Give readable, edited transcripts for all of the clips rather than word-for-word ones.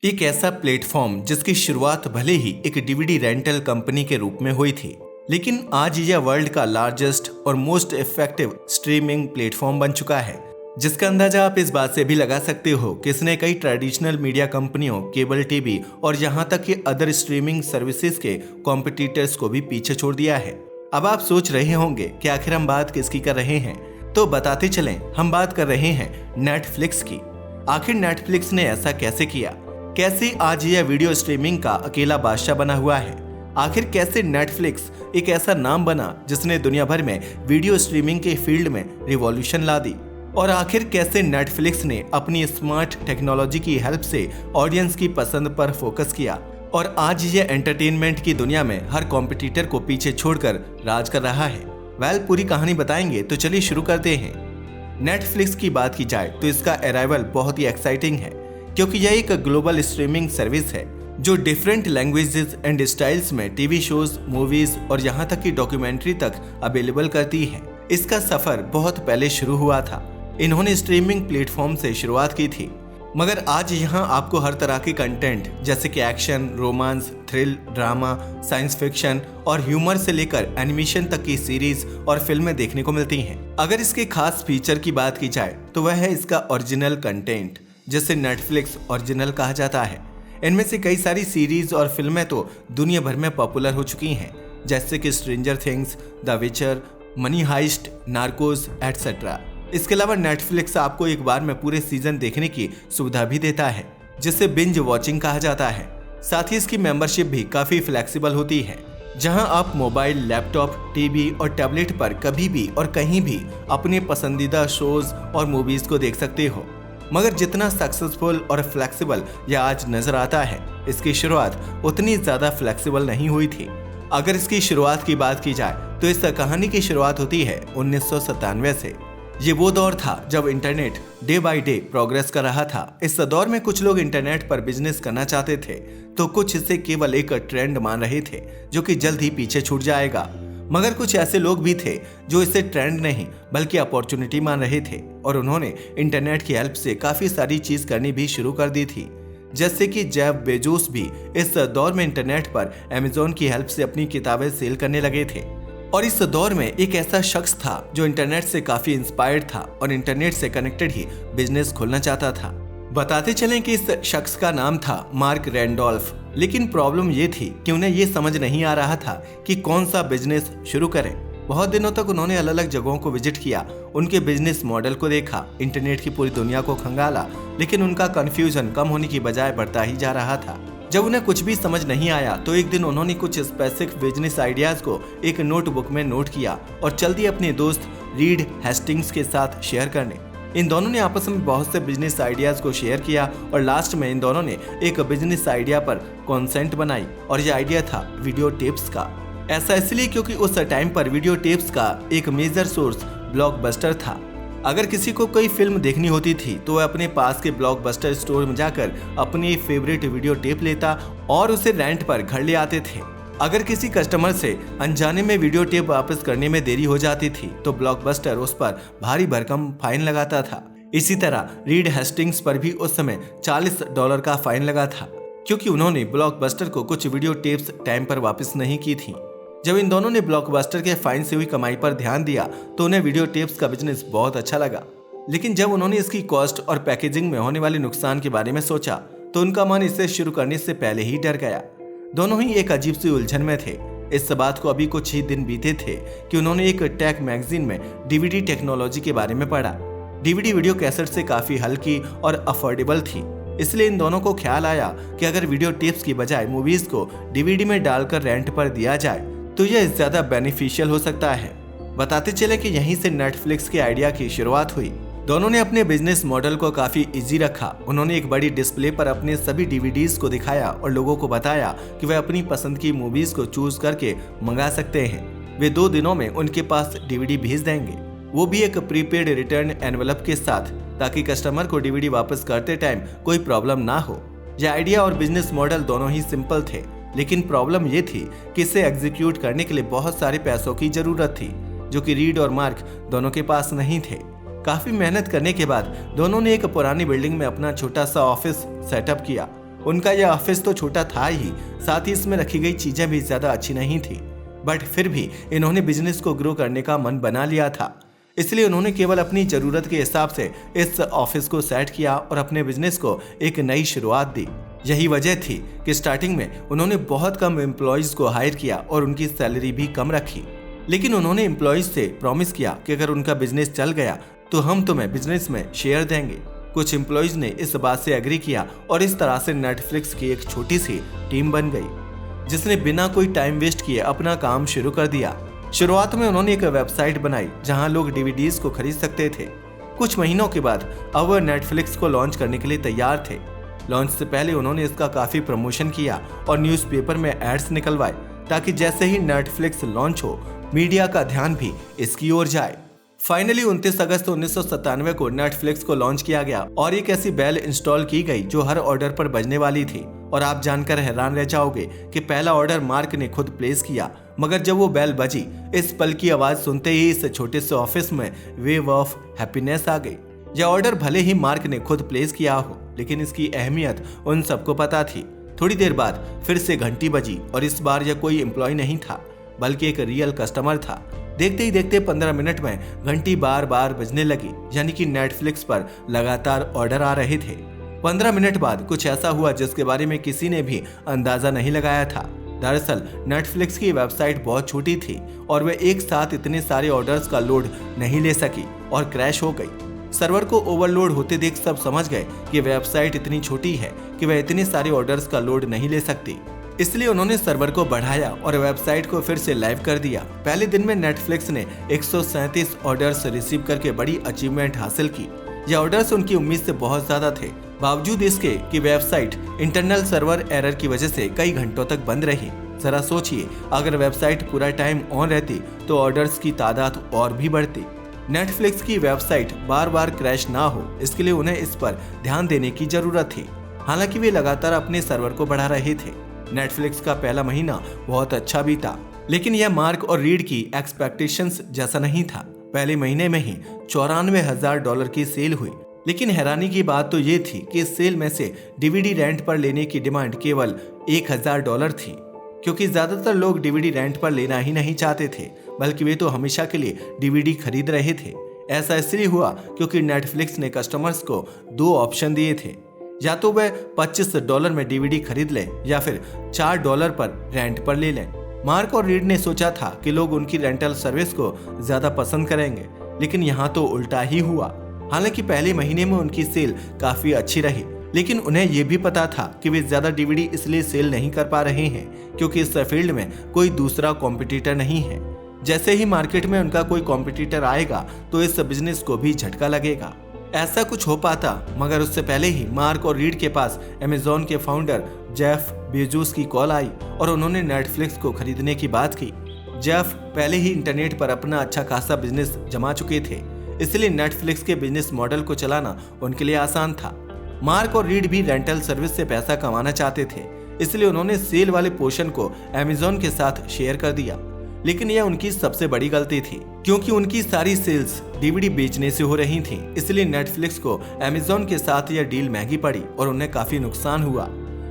एक ऐसा प्लेटफॉर्म जिसकी शुरुआत भले ही एक डीवीडी रेंटल कंपनी के रूप में हुई थी, लेकिन आज यह वर्ल्ड का लार्जेस्ट और मोस्ट इफेक्टिव स्ट्रीमिंग प्लेटफॉर्म बन चुका है, जिसका अंदाजा आप इस बात से भी लगा सकते हो कि इसने कई ट्रेडिशनल मीडिया कंपनियों, केबल टीवी और यहाँ तक कि अदर स्ट्रीमिंग सर्विसेज के कॉम्पिटिटर्स को भी पीछे छोड़ दिया है। अब आप सोच रहे होंगे कि आखिर हम बात किसकी कर रहे हैं, तो बताते चलें, हम बात कर रहे हैं नेटफ्लिक्स की। आखिर नेटफ्लिक्स ने ऐसा कैसे किया? कैसे आज यह वीडियो स्ट्रीमिंग का अकेला बादशाह बना हुआ है? आखिर कैसे नेटफ्लिक्स एक ऐसा नाम बना जिसने दुनिया भर में वीडियो स्ट्रीमिंग के फील्ड में रिवॉल्यूशन ला दी? और आखिर कैसे नेटफ्लिक्स ने अपनी स्मार्ट टेक्नोलॉजी की हेल्प से ऑडियंस की पसंद पर फोकस किया और आज यह एंटरटेनमेंट की दुनिया में हर कॉम्पिटिटर को पीछे छोड़कर राज कर रहा है? पूरी कहानी बताएंगे, तो चलिए शुरू करते हैं। नेटफ्लिक्स की बात की जाए तो इसका अराइवल बहुत ही एक्साइटिंग है, क्योंकि यह एक ग्लोबल स्ट्रीमिंग सर्विस है जो डिफरेंट लैंग्वेजेस एंड स्टाइल्स में टीवी शोज, मूवीज और यहाँ तक कि डॉक्यूमेंट्री तक अवेलेबल करती है। इसका सफर बहुत पहले शुरू हुआ था। इन्होंने स्ट्रीमिंग प्लेटफॉर्म से शुरुआत की थी, मगर आज यहाँ आपको हर तरह के कंटेंट जैसे कि action, romance, thrill, drama, science fiction और ह्यूमर से लेकर एनिमेशन तक की सीरीज और फिल्में देखने को मिलती हैं। अगर इसके खास फीचर की बात की जाए तो वह है इसका ओरिजिनल कंटेंट, जिसे नेटफ्लिक्स ओरिजिनल कहा जाता है। इनमें से कई सारी सीरीज और फिल्में तो दुनिया भर में पॉपुलर हो चुकी हैं, जैसे कि स्ट्रेंजर थिंग्स, द विचर, मनी हाइस्ट, नार्कोस एटसेट्रा। इसके अलावा नेटफ्लिक्स आपको एक बार में पूरे सीजन देखने की सुविधा भी देता है, जिसे बिंज वॉचिंग कहा जाता है। साथ ही इसकी मेंबरशिप भी काफी फ्लेक्सिबल होती है, जहां आप मोबाइल, लैपटॉप, टीवी और टैबलेट पर कभी भी और कहीं भी अपने पसंदीदा शोज और मूवीज को देख सकते हो। मगर जितना सक्सेसफुल और फ्लेक्सिबल यह आज नजर आता है, इसकी शुरुआत उतनी ज्यादा फ्लेक्सिबल नहीं हुई थी। अगर इसकी शुरुआत की बात की जाए तो इस कहानी की शुरुआत होती है 1997 से। ये वो दौर था जब internet day by day progress कर रहा था। इस दौर में कुछ लोग इंटरनेट पर बिजनेस करना चाहते थे, तो कुछ इसे केवल एक ट्रेंड मान रहे थे जो कि जल्द ही पीछे छूट जाएगा। मगर कुछ ऐसे लोग भी थे जो इसे ट्रेंड नहीं बल्कि अपॉर्चुनिटी मान रहे थे, और उन्होंने इंटरनेट की हेल्प से काफी सारी चीज करनी भी शुरू कर दी थी। जैसे कि जेफ बेजोस भी इस दौर में इंटरनेट पर अमेज़न की हेल्प से अपनी किताबें सेल करने लगे थे। और इस दौर में एक ऐसा शख्स था जो इंटरनेट से काफी इंस्पायर्ड था और इंटरनेट से कनेक्टेड ही बिजनेस खोलना चाहता था। बताते चलें कि इस शख्स का नाम था मार्क रैंडोल्फ। लेकिन प्रॉब्लम ये थी कि उन्हें ये समझ नहीं आ रहा था कि कौन सा बिजनेस शुरू करें। बहुत दिनों तक उन्होंने अलग अलग जगहों को विजिट किया, उनके बिजनेस मॉडल को देखा, इंटरनेट की पूरी दुनिया को खंगाला, लेकिन उनका कंफ्यूजन कम होने की बजाय बढ़ता ही जा रहा था। जब उन्हें कुछ भी समझ नहीं आया तो एक दिन उन्होंने कुछ स्पेसिफिक बिजनेस आइडियाज को एक नोटबुक में नोट किया और चल दिए अपने दोस्त रीड हेस्टिंग्स के साथ शेयर करने। इन दोनों ने आपस में बहुत से बिजनेस आइडियाज को शेयर किया और लास्ट में इन दोनों ने एक बिजनेस आइडिया पर कॉन्सेंट बनाई, और यह आइडिया था वीडियो टेप्स का। ऐसा इसलिए क्योंकि उस टाइम पर वीडियो टेप्स का एक मेजर सोर्स ब्लॉकबस्टर था। अगर किसी को कोई फिल्म देखनी होती थी तो वह अपने पास के ब्लॉकबस्टर स्टोर में जाकर अपनी फेवरेट वीडियो टेप लेता और उसे रेंट पर घर ले आते थे। अगर किसी कस्टमर से अनजाने में वीडियो टेप वापस करने में देरी हो जाती थी तो ब्लॉकबस्टर उस पर भारी भरकम फाइन लगाता था। इसी तरह रीड हेस्टिंग्स पर भी उस समय $40 का फाइन लगा था, क्योंकि उन्होंने ब्लॉकबस्टर को कुछ वीडियो टेप्स टाइम पर वापस नहीं की थी। जब इन दोनों ने ब्लॉकबस्टर के फाइन से हुई कमाई पर ध्यान दिया तो उन्हें वीडियो टेप्स का बिजनेस बहुत अच्छा लगा। लेकिन जब उन्होंने इसकी कॉस्ट और पैकेजिंग में होने वाले नुकसान के बारे में सोचा तो उनका मन इसे शुरू करने से पहले ही डर गया। दोनों ही एक अजीब सी उलझन में थे। इस बात को अभी कुछ ही दिन बीते थे कि उन्होंने एक टेक मैगजीन में डीवीडी टेक्नोलॉजी के बारे में पढ़ा। डीवीडी वीडियो कैसेट से काफी हल्की और अफोर्डेबल थी, इसलिए इन दोनों को ख्याल आया कि अगर वीडियो टेप्स की बजाय मूवीज को डीवीडी में डालकर रेंट पर दिया जाए तो यह ज्यादा बेनिफिशियल हो सकता है। बताते चले कि यहीं से नेटफ्लिक्स के आइडिया की शुरुआत हुई। दोनों ने अपने बिजनेस मॉडल को काफी इजी रखा। उन्होंने एक बड़ी डिस्प्ले पर अपने सभी डीवीडीज को दिखाया और लोगों को बताया कि वे अपनी पसंद की मूवीज को चूज करके मंगा सकते हैं। वे 2 दिनों में उनके पास डीवीडी भेज देंगे, वो भी एक प्रीपेड रिटर्न एनवेलप के साथ, ताकि कस्टमर को डीवीडी वापस करते टाइम कोई प्रॉब्लम ना हो। यह आइडिया और बिजनेस मॉडल दोनों ही सिंपल थे, लेकिन प्रॉब्लम ये थी कि इसे एग्जीक्यूट करने के लिए बहुत सारे पैसों की जरूरत थी, जो कि रीड और मार्क दोनों के पास नहीं थे। काफी मेहनत करने के बाद दोनों ने एक पुरानी बिल्डिंग में अपना छोटा सा ऑफिस सेटअप किया उनका यह ऑफिस तो छोटा था ही, साथ ही इसमें रखी गई चीजें भी ज्यादा अच्छी नहीं थी, बट फिर भी इन्होंने बिजनेस को ग्रो करने का मन बना लिया था। इसलिए उन्होंने केवल अपनी जरूरत के हिसाब से इस ऑफिस को सेट किया और अपने बिजनेस को एक नई शुरुआत दी। यही वजह थी कि स्टार्टिंग में उन्होंने बहुत कम एम्प्लॉयज को हायर किया और उनकी सैलरी भी कम रखी। लेकिन उन्होंने एम्प्लॉयज से प्रॉमिस किया कि अगर उनका बिजनेस चल गया तो हम तुम्हें बिजनेस में शेयर देंगे। कुछ एम्प्लॉयज ने इस बात से एग्री किया और इस तरह से नेटफ्लिक्स की एक छोटी सी टीम बन गई, जिसने बिना कोई टाइम वेस्ट किए अपना काम शुरू कर दिया। शुरुआत में उन्होंने एक वेबसाइट बनाई जहां लोग डीवीडीज को खरीद सकते थे। कुछ महीनों के बाद अब वह नेटफ्लिक्स को लॉन्च करने के लिए तैयार थे। लॉन्च से पहले उन्होंने इसका काफी प्रमोशन किया और न्यूज़पेपर में एड्स निकलवाए, ताकि जैसे ही नेटफ्लिक्स लॉन्च हो मीडिया का ध्यान भी इसकी ओर जाए। फाइनली 29 अगस्त 1997 को नेटफ्लिक्स को लॉन्च किया गया और एक ऐसी बेल इंस्टॉल की गई जो हर ऑर्डर पर बजने वाली थी। और आप जानकर हैरान रह जाओगे कि पहला ऑर्डर मार्क ने खुद प्लेस किया, मगर जब वो बेल बजी, इस पल की आवाज सुनते ही इस छोटे से ऑफिस में वेव ऑफ हैप्पीनेस आ गई। यह ऑर्डर भले ही मार्क ने खुद प्लेस किया हो, लेकिन इसकी अहमियत उन सबको पता थी। थोड़ी देर बाद फिर से घंटी बजी और इस बार यह कोई एम्प्लॉय नहीं था, बल्कि एक रियल कस्टमर था। देखते ही देखते 15 मिनट में घंटी बार बार बजने लगी, यानी कि नेटफ्लिक्स पर लगातार ऑर्डर आ रहे थे। 15 मिनट बाद कुछ ऐसा हुआ जिसके बारे में किसी ने भी अंदाजा नहीं लगाया था। दरअसल नेटफ्लिक्स की वेबसाइट बहुत छोटी थी और वह एक साथ इतने सारे ऑर्डर्स का लोड नहीं ले सकी और क्रैश हो गई। सर्वर को ओवरलोड होते देख सब समझ गए कि वेबसाइट इतनी छोटी है कि वह इतने सारे ऑर्डर्स का लोड नहीं ले सकती। इसलिए उन्होंने सर्वर को बढ़ाया और वेबसाइट को फिर से लाइव कर दिया। पहले दिन में नेटफ्लिक्स ने 137 ऑर्डर्स रिसीव करके बड़ी अचीवमेंट हासिल की। यह ऑर्डर्स उनकी उम्मीद से बहुत ज्यादा थे, बावजूद इसके कि वेबसाइट इंटरनल सर्वर एरर की वजह से कई घंटों तक बंद रही। जरा सोचिए, अगर वेबसाइट पूरा टाइम ऑन रहती तो ऑर्डर्स की तादाद और भी बढ़ती। नेटफ्लिक्स की वेबसाइट बार बार क्रैश ना हो, इसके लिए उन्हें इस पर ध्यान देने की जरूरत थी। हालांकि वे लगातार अपने सर्वर को बढ़ा रहे थे। नेटफ्लिक्स का पहला महीना बहुत अच्छा भी था, लेकिन यह मार्क और रीड की एक्सपेक्टेशंस जैसा नहीं था। पहले महीने में ही $94,000 की सेल हुई। लेकिन हैरानी की बात तो ये थी कि इस सेल में से डीवीडी रेंट पर लेने की डिमांड केवल $1,000 थी, क्योंकि ज्यादातर लोग डीवीडी रेंट पर लेना ही नहीं चाहते थे, बल्कि वे तो हमेशा के लिए डीवीडी खरीद रहे थे। ऐसा इसलिए हुआ क्योंकि नेटफ्लिक्स ने कस्टमर्स को 2 ऑप्शन दिए थे, या तो वह $25 में डीवीडी खरीद लें या फिर $4 पर रेंट पर ले लें। मार्क और रीड ने सोचा था कि लोग उनकी रेंटल सर्विस को ज्यादा पसंद करेंगे, लेकिन यहाँ तो उल्टा ही हुआ। हालांकि पहले महीने में उनकी सेल काफी अच्छी रही, लेकिन उन्हें यह भी पता था कि वे ज्यादा डीवीडी इसलिए सेल नहीं कर पा रहे हैं क्योंकि इस फील्ड में कोई दूसरा कॉम्पिटिटर नहीं है। जैसे ही मार्केट में उनका कोई कॉम्पिटिटर आएगा तो इस बिजनेस को भी झटका लगेगा। ऐसा कुछ हो पाता, मगर उससे पहले ही मार्क और रीड के पास अमेज़न के फाउंडर जेफ बेजोस की कॉल आई और उन्होंने नेटफ्लिक्स को खरीदने की बात की। जेफ पहले ही इंटरनेट पर अपना अच्छा खासा बिजनेस जमा चुके थे, इसलिए नेटफ्लिक्स के बिजनेस मॉडल को चलाना उनके लिए आसान था। मार्क और रीड भी रेंटल सर्विस से पैसा कमाना चाहते थे, इसलिए उन्होंने सेल वाले पोर्शन को अमेज़न के साथ शेयर कर दिया। लेकिन यह उनकी सबसे बड़ी गलती थी, क्योंकि उनकी सारी सेल्स डीवीडी बेचने से हो रही थी। इसलिए नेटफ्लिक्स को अमेज़न के साथ यह डील महंगी पड़ी और उन्हें काफी नुकसान हुआ।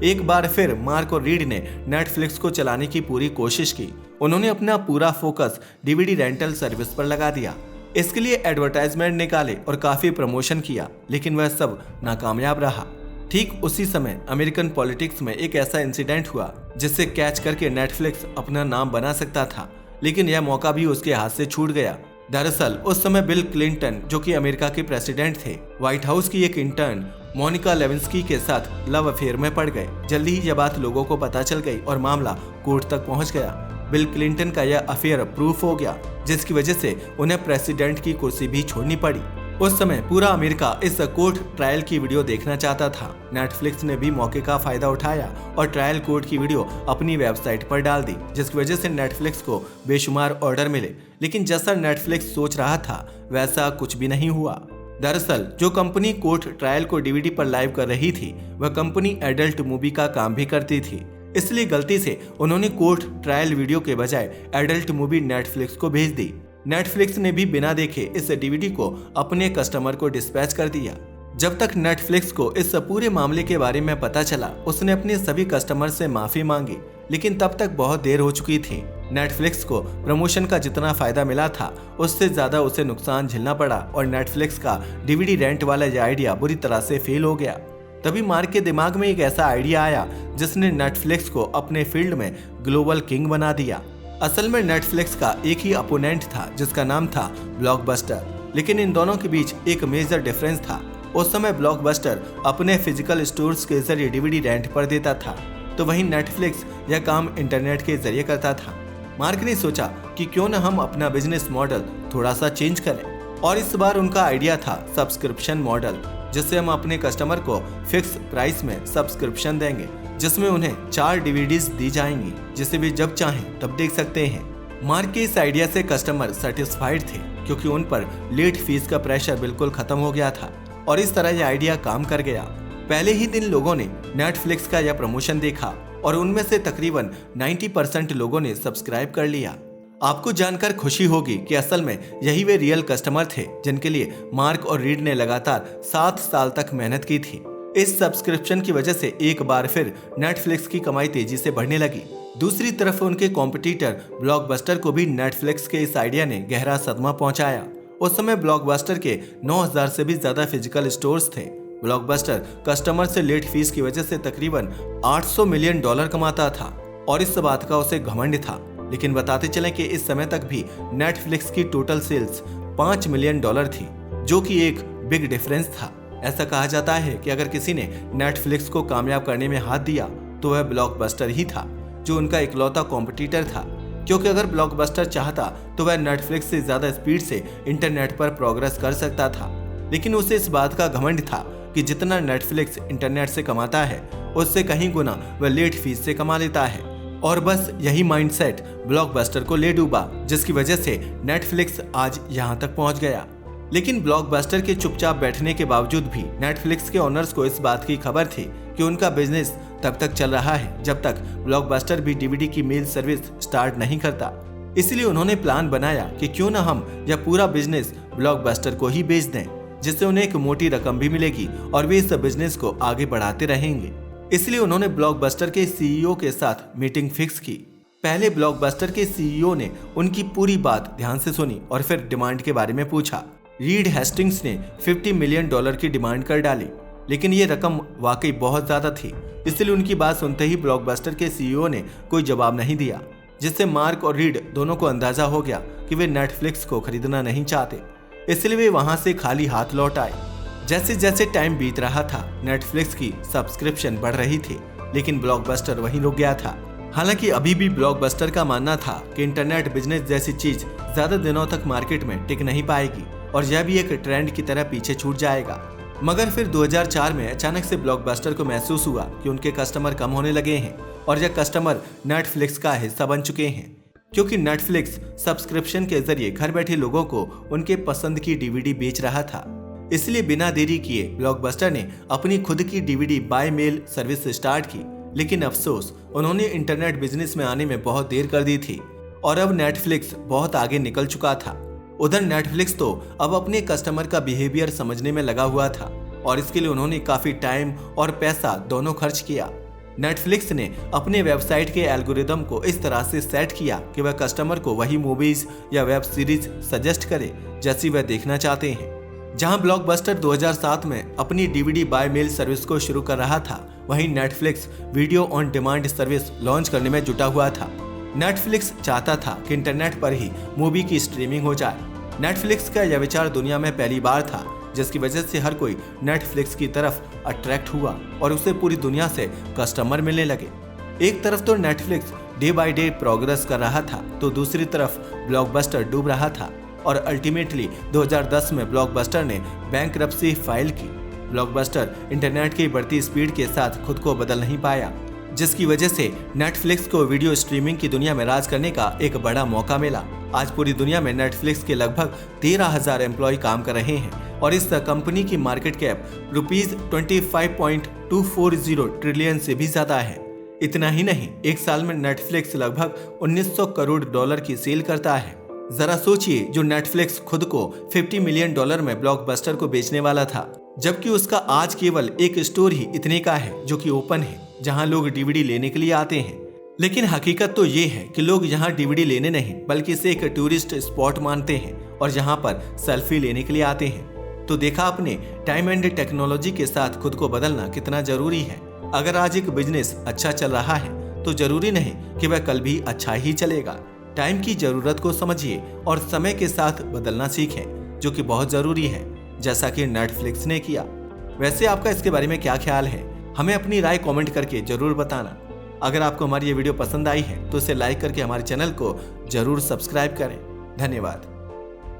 एक बार फिर मार्क और रीड ने नेटफ्लिक्स को चलाने की पूरी कोशिश की। उन्होंने अपना पूरा फोकस डीवीडी रेंटल सर्विस पर लगा दिया। इसके लिए एडवर्टाइजमेंट निकाले और काफी प्रमोशन किया, लेकिन वह सब नाकामयाब रहा। ठीक उसी समय अमेरिकन पॉलिटिक्स में एक ऐसा इंसिडेंट हुआ जिससे कैच करके नेटफ्लिक्स अपना नाम बना सकता था, लेकिन यह मौका भी उसके हाथ से छूट गया। दरअसल उस समय बिल क्लिंटन, जो कि अमेरिका के प्रेसिडेंट थे, व्हाइट हाउस की एक इंटर्न मोनिका लेविंस्की के साथ लव अफेयर में पड़ गए। जल्दी ही यह बात लोगों को पता चल गई और मामला कोर्ट तक पहुंच गया। बिल क्लिंटन का यह अफेयर प्रूफ हो गया, जिसकी वजह से उन्हें प्रेसिडेंट की कुर्सी भी छोड़नी पड़ी। उस समय पूरा अमेरिका इस कोर्ट ट्रायल की वीडियो देखना चाहता था। नेटफ्लिक्स ने भी मौके का फायदा उठाया और ट्रायल कोर्ट की वीडियो अपनी वेबसाइट पर डाल दी, जिसकी वजह से नेटफ्लिक्स को बेशुमार ऑर्डर मिले। लेकिन जैसा नेटफ्लिक्स सोच रहा था वैसा कुछ भी नहीं हुआ। दरअसल जो कंपनी कोर्ट ट्रायल को डीवीडी पर लाइव कर रही थी, वह कंपनी एडल्ट मूवी का काम भी करती थी। इसलिए गलती से उन्होंने कोर्ट ट्रायल वीडियो के बजाय एडल्ट मूवी नेटफ्लिक्स को भेज दी। नेटफ्लिक्स ने भी बिना देखे इस डीवीडी को अपने कस्टमर को डिस्पैच कर दिया। जब तक नेटफ्लिक्स को इस पूरे मामले के बारे में पता चला, उसने अपने सभी कस्टमर से माफी मांगी, लेकिन तब तक बहुत देर हो चुकी थी। नेटफ्लिक्स को प्रमोशन का जितना फायदा मिला था, उससे ज्यादा उसे नुकसान झेलना पड़ा और नेटफ्लिक्स का डीवीडी रेंट वाला यह आइडिया बुरी तरह से फेल हो गया। तभी मार्क के दिमाग में एक ऐसा आइडिया आया जिसने नेटफ्लिक्स को अपने फील्ड में ग्लोबल किंग बना दिया। असल में नेटफ्लिक्स का एक ही अपोनेंट था जिसका नाम था ब्लॉकबस्टर, लेकिन इन दोनों के बीच एक मेजर डिफरेंस था। उस समय ब्लॉकबस्टर अपने फिजिकल स्टोर्स के जरिए डीवीडी रेंट पर देता था, तो वहीं नेटफ्लिक्स यह काम इंटरनेट के जरिए करता था। मार्क ने सोचा कि क्यों न हम अपना बिजनेस मॉडल थोड़ा सा चेंज करें, और इस बार उनका आइडिया था सब्सक्रिप्शन मॉडल, जिससे हम अपने कस्टमर को फिक्स प्राइस में सब्सक्रिप्शन देंगे, जिसमें उन्हें 4 डीवीडीज दी जाएंगी, जिसे भी जब चाहें तब देख सकते हैं। मार्क के इस आइडिया से कस्टमर सेटिस्फाइड थे, क्योंकि उन पर लेट फीस का प्रेशर बिल्कुल खत्म हो गया था, और इस तरह यह आइडिया काम कर गया। पहले ही दिन लोगों ने नेटफ्लिक्स का यह प्रमोशन देखा और उनमें से तकरीबन 90% लोगों ने सब्सक्राइब कर लिया। आपको जानकर खुशी होगी कि असल में यही वे रियल कस्टमर थे जिनके लिए मार्क और रीड ने लगातार 7 साल तक मेहनत की थी। इस सब्सक्रिप्शन की वजह से एक बार फिर नेटफ्लिक्स की कमाई तेजी से बढ़ने लगी। दूसरी तरफ उनके कॉम्पिटिटर ब्लॉकबस्टर को भी नेटफ्लिक्स के इस आइडिया ने गहरा सदमा पहुंचाया। उस समय ब्लॉकबस्टर के 9000 से भी ज्यादा फिजिकल स्टोर्स थे। ब्लॉकबस्टर कस्टमर से लेट फीस की वजह से तकरीबन $800 मिलियन कमाता था, और इस बात का उसे घमंड था। लेकिन बताते चलें कि इस समय तक भी नेटफ्लिक्स की टोटल सेल्स $5 मिलियन थी, जो कि एक बिग डिफरेंस था। ऐसा कहा जाता है कि अगर किसी ने नेटफ्लिक्स को कामयाब करने में हाथ दिया तो वह ब्लॉकबस्टर ही था, जो उनका इकलौता कॉम्पिटिटर था, क्योंकि अगर ब्लॉकबस्टर चाहता तो वह नेटफ्लिक्स से ज्यादा स्पीड से इंटरनेट पर प्रोग्रेस कर सकता था। लेकिन उसे इस बात का घमंड था कि जितना नेटफ्लिक्स इंटरनेट से कमाता है, उससे कहीं गुना वह लेट फीस से कमा लेता है। और बस यही माइंडसेट ब्लॉकबस्टर को ले डूबा, जिसकी वजह से नेटफ्लिक्स आज यहाँ तक पहुँच गया। लेकिन ब्लॉकबस्टर के चुपचाप बैठने के बावजूद भी नेटफ्लिक्स के ओनर्स को इस बात की खबर थी कि उनका बिजनेस तब तक चल रहा है जब तक ब्लॉकबस्टर भी डीवीडी की मेल सर्विस स्टार्ट नहीं करता। इसलिए उन्होंने प्लान बनाया कि क्यों न हम यह पूरा बिजनेस ब्लॉकबस्टर को ही बेच दें, जिससे उन्हें एक मोटी रकम भी मिलेगी और वे इस बिजनेस को आगे बढ़ाते रहेंगे। इसलिए उन्होंने ब्लॉकबस्टर के सीईओ के साथ मीटिंग फिक्स की। पहले ब्लॉकबस्टर के सीईओ ने उनकी पूरी बात ध्यान से सुनी और फिर डिमांड के बारे में पूछा। रीड हेस्टिंग्स ने $50 मिलियन की डिमांड कर डाली, लेकिन ये रकम वाकई बहुत ज्यादा थी। इसलिए उनकी बात सुनते ही ब्लॉकबस्टर के सीईओ ने कोई जवाब नहीं दिया, जिससे मार्क और रीड दोनों को अंदाजा हो गया कि वे नेटफ्लिक्स को खरीदना नहीं चाहते। इसलिए वे वहां से खाली हाथ लौट आए। जैसे जैसे टाइम बीत रहा था, नेटफ्लिक्स की सब्सक्रिप्शन बढ़ रही थी, लेकिन ब्लॉकबस्टर वहीं रुक गया था। हालांकि अभी भी ब्लॉकबस्टर का मानना था कि इंटरनेट बिजनेस जैसी चीज ज्यादा दिनों तक मार्केट में टिक नहीं पाएगी और यह भी एक ट्रेंड की तरह पीछे छूट जाएगा। मगर फिर 2004 में अचानक से ब्लॉकबस्टर को महसूस हुआ कि उनके कस्टमर कम होने लगे हैं और यह कस्टमर नेटफ्लिक्स का हिस्सा बन चुके हैं, क्योंकि नेटफ्लिक्स सब्सक्रिप्शन के जरिए घर बैठे लोगों को उनके पसंद की डीवीडी बेच रहा था। इसलिए बिना देरी किए ब्लॉकबस्टर ने अपनी खुद की DVD by mail service start की। लेकिन अफसोस, उन्होंने इंटरनेट बिजनेस में आने में बहुत देर कर दी थी और अब नेटफ्लिक्स बहुत आगे निकल चुका था। उधर नेटफ्लिक्स तो अब अपने कस्टमर का बिहेवियर समझने में लगा हुआ था और इसके लिए उन्होंने काफी टाइम और पैसा दोनों खर्च किया। नेटफ्लिक्स ने अपने वेबसाइट के एल्गोरिदम को इस तरह से सेट किया कि वह कस्टमर को वही मूवीज या वेब सीरीज सजेस्ट करे जैसी वह देखना चाहते हैं। जहां ब्लॉकबस्टर 2007 में अपनी डीवीडी बाय मेल सर्विस को शुरू कर रहा था, वहीं Netflix video on demand service launch करने में जुटा हुआ था। नेटफ्लिक्स चाहता था कि इंटरनेट पर ही मूवी की स्ट्रीमिंग हो जाए। नेटफ्लिक्स का यह विचार दुनिया में पहली बार था, जिसकी वजह से हर कोई नेटफ्लिक्स की तरफ अट्रैक्ट हुआ और उसे पूरी दुनिया से कस्टमर मिलने लगे। एक तरफ तो Netflix day by day progress कर रहा था, तो दूसरी तरफ ब्लॉकबस्टर डूब रहा था और अल्टीमेटली 2010 में ब्लॉकबस्टर ने बैंकरप्सी फाइल की। ब्लॉकबस्टर इंटरनेट की बढ़ती स्पीड के साथ खुद को बदल नहीं पाया, जिसकी वजह से नेटफ्लिक्स को वीडियो स्ट्रीमिंग की दुनिया में राज करने का एक बड़ा मौका मिला। आज पूरी दुनिया में नेटफ्लिक्स के लगभग 13,000 एम्प्लॉय काम कर रहे हैं और इस कंपनी की मार्केट कैप ₹25.240 ट्रिलियन से भी ज्यादा है। इतना ही नहीं, एक साल में नेटफ्लिक्स लगभग $1900 करोड़ की सेल करता है। जरा सोचिए, जो नेटफ्लिक्स खुद को $50 मिलियन में ब्लॉकबस्टर को बेचने वाला था, जबकि उसका आज केवल एक स्टोर ही इतने का है जो कि ओपन है, जहां लोग डीवीडी लेने के लिए आते हैं। लेकिन हकीकत तो ये है कि लोग यहाँ डीवीडी लेने नहीं बल्कि इसे एक टूरिस्ट स्पॉट मानते हैं और जहाँ पर सेल्फी लेने के लिए आते हैं। तो देखा आपने, टाइम एंड टेक्नोलॉजी के साथ खुद को बदलना कितना जरूरी है। अगर आज एक बिजनेस अच्छा चल रहा है तो जरूरी नहीं कि वह कल भी अच्छा ही चलेगा। टाइम की जरूरत को समझिए और समय के साथ बदलना सीखें, जो कि बहुत जरूरी है, जैसा कि नेटफ्लिक्स ने किया। वैसे आपका इसके बारे में क्या ख्याल है? हमें अपनी राय कमेंट करके जरूर बताना। अगर आपको हमारी ये वीडियो पसंद आई है तो इसे लाइक करके हमारे चैनल को जरूर सब्सक्राइब करें। धन्यवाद।